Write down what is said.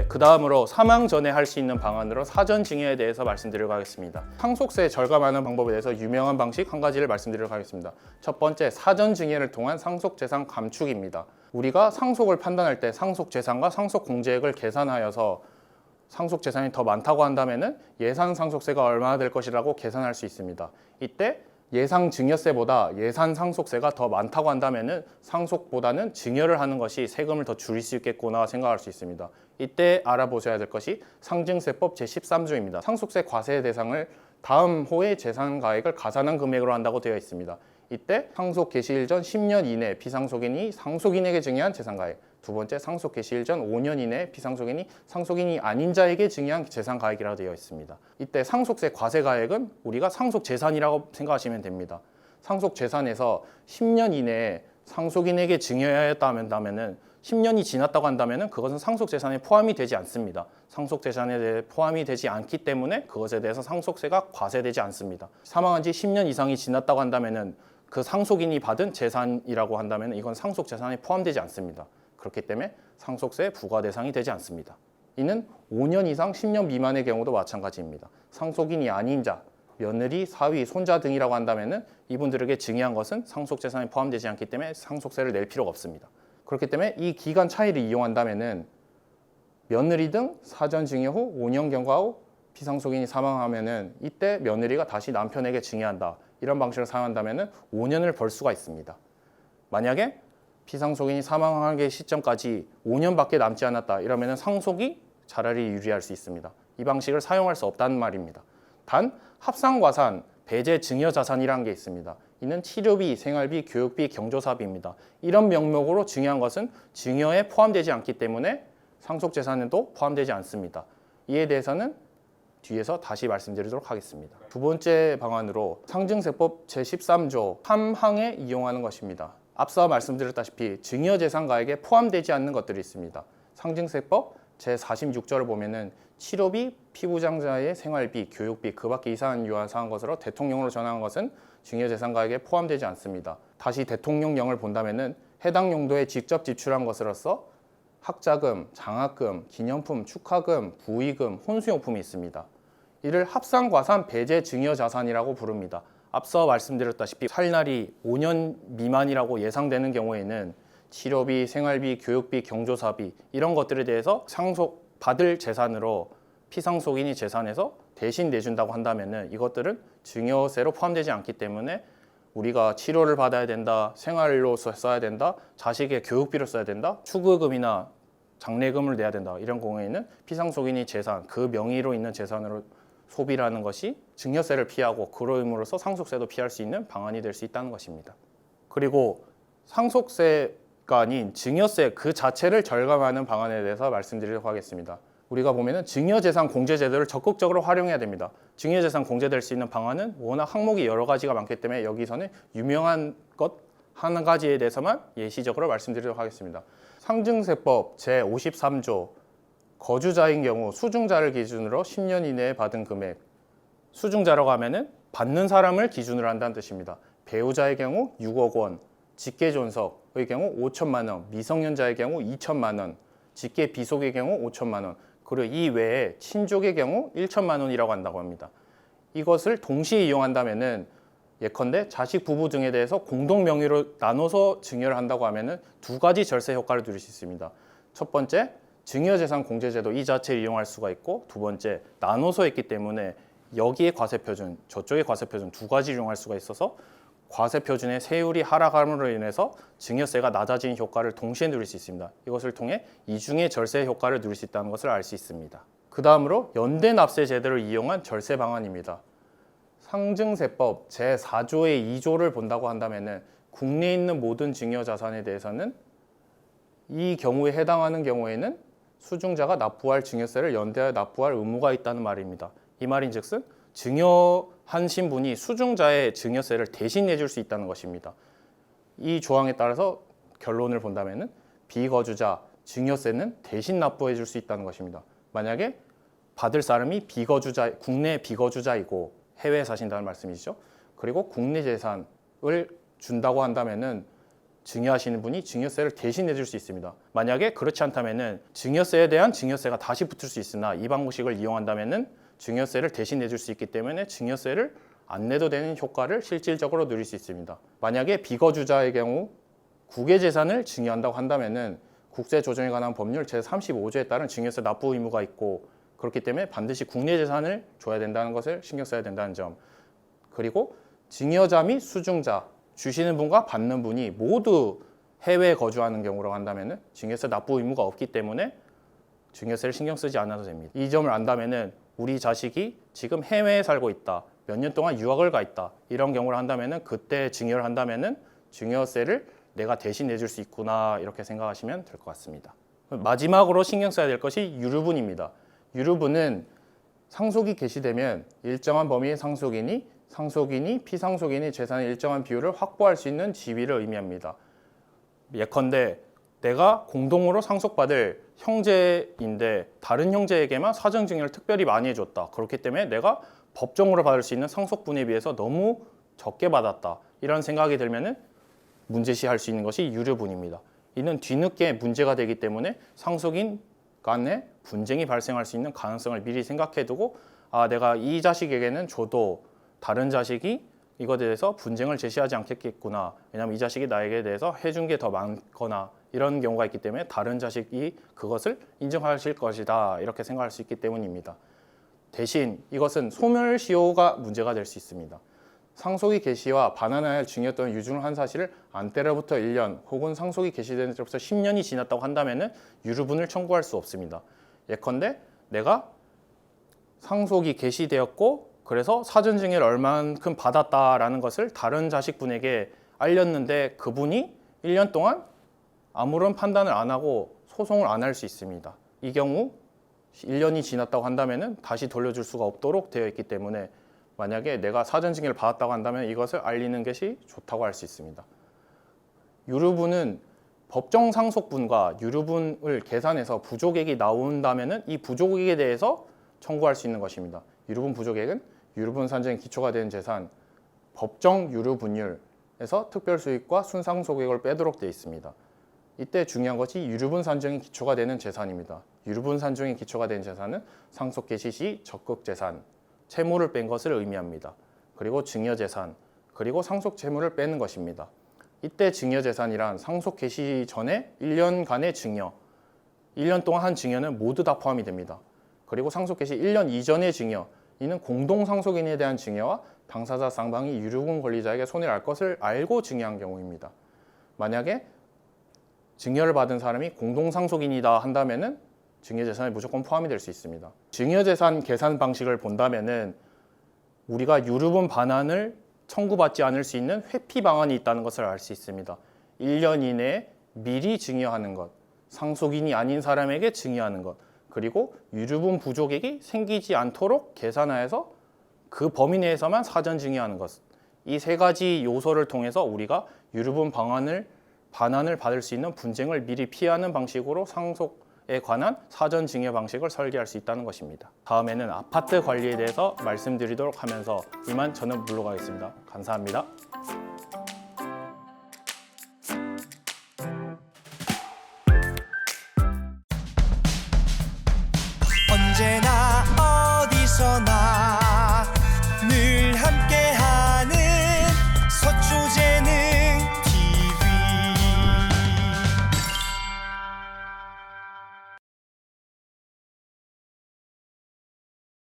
그 다음으로 사망 전에 할 수 있는 방안으로 사전 증여에 대해서 말씀드리도록 하겠습니다. 상속세 절감하는 방법에 대해서 유명한 방식 한 가지를 말씀드리도록 하겠습니다. 첫 번째, 사전 증여를 통한 상속재산 감축입니다. 우리가 상속을 판단할 때 상속재산과 상속공제액을 계산하여서 상속재산이 더 많다고 한다면 예산 상속세가 얼마나 될 것이라고 계산할 수 있습니다. 이때 예상 증여세보다 예산 상속세가 더 많다고 한다면 상속보다는 증여를 하는 것이 세금을 더 줄일 수 있겠구나 생각할 수 있습니다. 이때 알아보셔야 될 것이 상증세법 제13조입니다. 상속세 과세 대상을 다음 호의 재산가액을 가산한 금액으로 한다고 되어 있습니다. 이때 상속 개시일 전 10년 이내 비상속인이 상속인에게 증여한 재산가액, 두 번째 상속 개시일 전 5년 이내 비상속인이 상속인이 아닌 자에게 증여한 재산가액이라고 되어 있습니다. 이때 상속세 과세가액은 우리가 상속재산이라고 생각하시면 됩니다. 상속재산에서 10년 이내에 상속인에게 증여하였다면 10년이 지났다고 한다면 그것은 상속재산에 포함이 되지 않습니다. 상속재산에 대해 포함이 되지 않기 때문에 그것에 대해서 상속세가 과세되지 않습니다. 사망한 지 10년 이상이 지났다고 한다면 그 상속인이 받은 재산이라고 한다면 이건 상속재산에 포함되지 않습니다. 그렇기 때문에 상속세 부과 대상이 되지 않습니다. 이는 5년 이상 10년 미만의 경우도 마찬가지입니다. 상속인이 아닌 자, 며느리, 사위, 손자 등이라고 한다면 이분들에게 증여한 것은 상속재산에 포함되지 않기 때문에 상속세를 낼 필요가 없습니다. 그렇기 때문에 이 기간 차이를 이용한다면 며느리 등 사전 증여 후 5년 경과 후 피상속인이 사망하면 이때 며느리가 다시 남편에게 증여한다. 이런 방식을 사용한다면 5년을 벌 수가 있습니다. 만약에 피상속인이 사망하기 시점까지 5년밖에 남지 않았다. 이러면 상속이 차라리 유리할 수 있습니다. 이 방식을 사용할 수 없다는 말입니다. 단 합산과산, 배제 증여자산이라는 게 있습니다. 이는 치료비, 생활비, 교육비, 경조사비입니다. 이런 명목으로 증여한 것은 증여에 포함되지 않기 때문에 상속재산에도 포함되지 않습니다. 이에 대해서는 뒤에서 다시 말씀드리도록 하겠습니다. 두 번째 방안으로 상증세법 제13조 3항에 이용하는 것입니다. 앞서 말씀드렸다시피 증여재산가액에 포함되지 않는 것들이 있습니다. 상증세법 제46조를 보면은 치료비, 피부장자의 생활비, 교육비, 그 밖에 이상 유한사한 것으로 대통령으로 전환한 것은 증여재산가액에 포함되지 않습니다. 다시 대통령령을 본다면은 해당 용도에 직접 지출한 것으로서 학자금, 장학금, 기념품, 축하금, 부의금, 혼수용품이 있습니다. 이를 합산과산 배제 증여자산이라고 부릅니다. 앞서 말씀드렸다시피 살 날이 5년 미만이라고 예상되는 경우에는 치료비, 생활비, 교육비, 경조사비 이런 것들에 대해서 상속받을 재산으로 피상속인이 재산에서 대신 내준다고 한다면 이것들은 증여세로 포함되지 않기 때문에 우리가 치료를 받아야 된다, 생활로 써야 된다, 자식의 교육비로 써야 된다, 축의금이나 장례금을 내야 된다 이런 경우에는 피상속인이 재산, 그 명의로 있는 재산으로 소비를 하는 것이 증여세를 피하고 그로임으로써 상속세도 피할 수 있는 방안이 될 수 있다는 것입니다. 그리고 상속세가 아닌 증여세 그 자체를 절감하는 방안에 대해서 말씀드리도록 하겠습니다. 우리가 보면은 증여재산 공제제도를 적극적으로 활용해야 됩니다. 증여재산 공제될 수 있는 방안은 워낙 항목이 여러 가지가 많기 때문에 여기서는 유명한 것 한 가지에 대해서만 예시적으로 말씀드리도록 하겠습니다. 상증세법 제53조 거주자인 경우 수중자를 기준으로 10년 이내에 받은 금액, 수중자라고 하면은 받는 사람을 기준으로 한다는 뜻입니다. 배우자의 경우 6억 원, 직계존속의 경우 5천만 원, 미성년자의 경우 2천만 원, 직계 비속의 경우 5천만 원, 그리고 이 외에 친족의 경우 1천만 원이라고 한다고 합니다. 이것을 동시에 이용한다면은 예컨대 자식 부부 등에 대해서 공동 명의로 나눠서 증여를 한다고 하면은 두 가지 절세 효과를 누릴 수 있습니다. 첫 번째, 증여재산 공제제도 이 자체를 이용할 수가 있고, 두 번째, 나눠서 했기 때문에 여기에 과세표준, 저쪽에 과세표준 두 가지 이용할 수가 있어서 과세표준의 세율이 하락함으로 인해서 증여세가 낮아진 효과를 동시에 누릴 수 있습니다. 이것을 통해 이중의 절세 효과를 누릴 수 있다는 것을 알 수 있습니다. 그 다음으로 연대납세 제도를 이용한 절세 방안입니다. 상증세법 제4조의 2조를 본다고 한다면 국내에 있는 모든 증여자산에 대해서는 이 경우에 해당하는 경우에는 수중자가 납부할 증여세를 연대하여 납부할 의무가 있다는 말입니다. 이 말인즉슨 증여한 신분이 수중자의 증여세를 대신 내줄 수 있다는 것입니다. 이 조항에 따라서 결론을 본다면 비거주자 증여세는 대신 납부해 줄 수 있다는 것입니다. 만약에 받을 사람이 비거주자, 국내 비거주자이고 해외에 사신다는 말씀이시죠. 그리고 국내 재산을 준다고 한다면은 증여하시는 분이 증여세를 대신 내줄 수 있습니다. 만약에 그렇지 않다면은 증여세에 대한 증여세가 다시 붙을 수 있으나 이 방식을 이용한다면은 증여세를 대신 내줄 수 있기 때문에 증여세를 안 내도 되는 효과를 실질적으로 누릴 수 있습니다. 만약에 비거주자의 경우 국외 재산을 증여한다고 한다면은 국세 조정에 관한 법률 제35조에 따른 증여세 납부 의무가 있고 그렇기 때문에 반드시 국내 재산을 줘야 된다는 것을 신경 써야 된다는 점. 그리고 증여자 및 수증자, 주시는 분과 받는 분이 모두 해외에 거주하는 경우라고 한다면은 증여세 납부 의무가 없기 때문에 증여세를 신경 쓰지 않아도 됩니다. 이 점을 안다면은 우리 자식이 지금 해외에 살고 있다, 몇 년 동안 유학을 가 있다 이런 경우를 한다면은 그때 증여를 한다면은 증여세를 내가 대신 내줄 수 있구나 이렇게 생각하시면 될 것 같습니다. 마지막으로 신경 써야 될 것이 유류분입니다. 유류분은 상속이 개시되면 일정한 범위의 상속인이 피상속인이 재산의 일정한 비율을 확보할 수 있는 지위를 의미합니다. 예컨대 내가 공동으로 상속받을 형제인데 다른 형제에게만 사전증여를 특별히 많이 해줬다. 그렇기 때문에 내가 법정으로 받을 수 있는 상속분에 비해서 너무 적게 받았다. 이런 생각이 들면은 문제시할 수 있는 것이 유류분입니다. 이는 뒤늦게 문제가 되기 때문에 상속인 간에 분쟁이 발생할 수 있는 가능성을 미리 생각해두고 내가 이 자식에게는 줘도 다른 자식이 이것에 대해서 분쟁을 제시하지 않겠구나. 왜냐하면 이 자식이 나에게 대해서 해준 게 더 많거나 이런 경우가 있기 때문에 다른 자식이 그것을 인정하실 것이다. 이렇게 생각할 수 있기 때문입니다. 대신 이것은 소멸시효가 문제가 될 수 있습니다. 상속이 개시와 반환하여 증여 또는 유증을 한 사실을 안 때로부터 1년 혹은 상속이 개시된 때로부터 10년이 지났다고 한다면 유류분을 청구할 수 없습니다. 예컨대 내가 상속이 개시되었고 그래서 사전증여를 얼만큼 받았다라는 것을 다른 자식분에게 알렸는데 그분이 1년 동안 아무런 판단을 안 하고 소송을 안 할 수 있습니다. 이 경우 1년이 지났다고 한다면 다시 돌려줄 수가 없도록 되어 있기 때문에 만약에 내가 사전증여를 받았다고 한다면 이것을 알리는 것이 좋다고 할 수 있습니다. 유류분은 법정 상속분과 유류분을 계산해서 부족액이 나온다면 이 부족액에 대해서 청구할 수 있는 것입니다. 유류분 부족액은 유류분 산정에 기초가 되는 재산, 법정 유류분율에서 특별수익과 순상속액을 빼도록 되어 있습니다. 이때 중요한 것이 유류분 산정에 기초가 되는 재산입니다. 유류분 산정에 기초가 된 재산은 상속 개시 시 적극 재산, 채무를 뺀 것을 의미합니다. 그리고 증여 재산, 그리고 상속 채무를 빼는 것입니다. 이때 증여 재산이란 상속 개시 전에 1년간의 증여, 1년 동안 한 증여는 모두 다 포함이 됩니다. 그리고 상속 개시 1년 이전의 증여, 이는 공동 상속인에 대한 증여와 당사자 쌍방이 유류분 권리자에게 손해를 알 것을 알고 증여한 경우입니다. 만약에 증여를 받은 사람이 공동 상속인이다 한다면은 증여재산에 무조건 포함이 될 수 있습니다. 증여재산 계산 방식을 본다면은 우리가 유류분 반환을 청구받지 않을 수 있는 회피 방안이 있다는 것을 알 수 있습니다. 1년 이내에 미리 증여하는 것, 상속인이 아닌 사람에게 증여하는 것, 그리고 유류분 부족액이 생기지 않도록 계산하여서 그 범위 내에서만 사전 증여하는 것. 이 세 가지 요소를 통해서 우리가 유류분 반환을 받을 수 있는 분쟁을 미리 피하는 방식으로 상속에 관한 사전 증여 방식을 설계할 수 있다는 것입니다. 다음에는 아파트 관리에 대해서 말씀드리도록 하면서 이만 저는 물러가겠습니다. 감사합니다.